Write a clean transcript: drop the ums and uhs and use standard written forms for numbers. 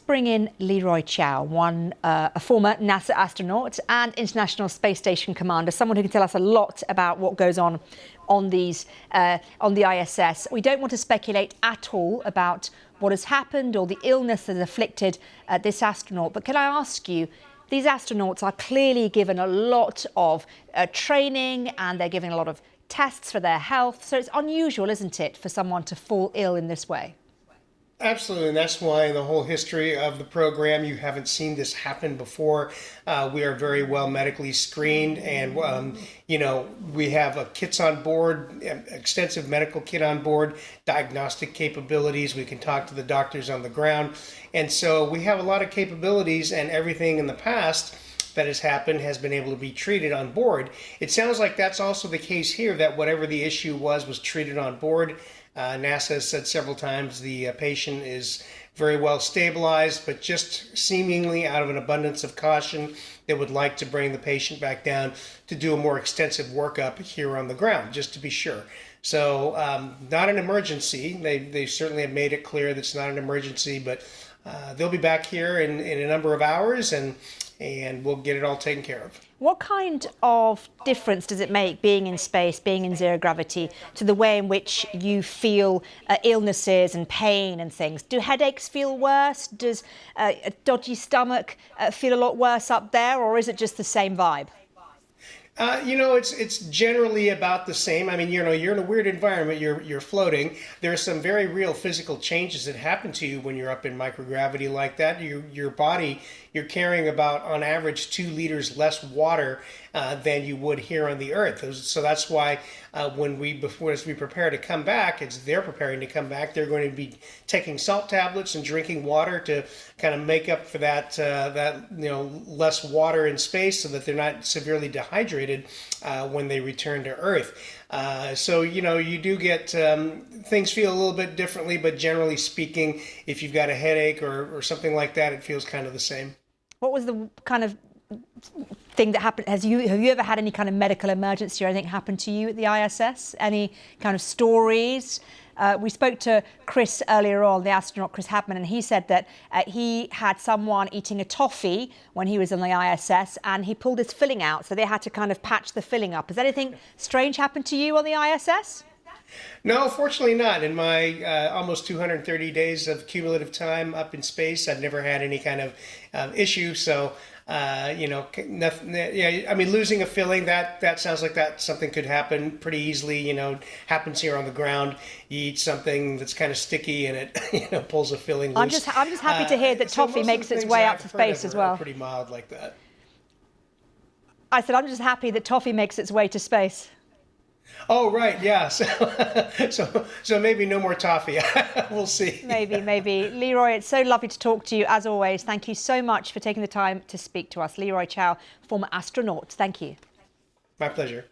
bring in Leroy Chiao, a former NASA astronaut and International Space Station commander, someone who can tell us a lot about what goes on the ISS. We don't want to speculate at all about what has happened or the illness that has afflicted this astronaut. But can I ask you, these astronauts are clearly given a lot of training and they're given a lot of tests for their health. So it's unusual, isn't it, for someone to fall ill in this way? Absolutely, and that's why in the whole history of the program, you haven't seen this happen before. We are very well medically screened, and we have kits on board, extensive medical kit on board, diagnostic capabilities. We can talk to the doctors on the ground, and so we have a lot of capabilities, and everything in the past that has happened has been able to be treated on board. It sounds like that's also the case here, that whatever the issue was treated on board. NASA has said several times the patient is very well stabilized, but just seemingly out of an abundance of caution, they would like to bring the patient back down to do a more extensive workup here on the ground, just to be sure. So not an emergency. They certainly have made it clear that it's not an emergency, but they'll be back here in a number of hours, and we'll get it all taken care of. What kind of difference does it make being in space, being in zero gravity, to the way in which you feel illnesses and pain and things? Do headaches feel worse? Does a dodgy stomach feel a lot worse up there, or is it just the same vibe? It's generally about the same. I mean, you're in a weird environment. You're floating. There are some very real physical changes that happen to you when you're up in microgravity like that. Your body, you're carrying about, on average, 2 liters less water than you would here on the Earth. So that's why as we prepare to come back, they're preparing to come back. They're going to be taking salt tablets and drinking water to kind of make up for that less water in space, so that they're not severely dehydrated when they return to Earth. So you do get things feel a little bit differently, but generally speaking, if you've got a headache or something like that, it feels kind of the same. What was the kind of thing that happened? Have you ever had any kind of medical emergency or anything happen to you at the ISS? Any kind of stories? We spoke to Chris earlier on, the astronaut Chris Hadman, and he said that he had someone eating a toffee when he was on the ISS, and he pulled his filling out, so they had to kind of patch the filling up. Has anything strange happened to you on the ISS? No, fortunately not. In my almost 230 days of cumulative time up in space, I've never had any kind of issue. So, nothing. Yeah, I mean, losing a filling, that sounds like something could happen pretty easily. Happens here on the ground. You eat something that's kind of sticky, and it pulls a filling loose. I'm just happy to hear that toffee makes its way out to space as well. Pretty mild like that. I said I'm just happy that toffee makes its way to space. Oh, right, yeah. So maybe no more toffee. We'll see. Maybe. Leroy, it's so lovely to talk to you, as always. Thank you so much for taking the time to speak to us. Leroy Chiao, former astronaut. Thank you. My pleasure.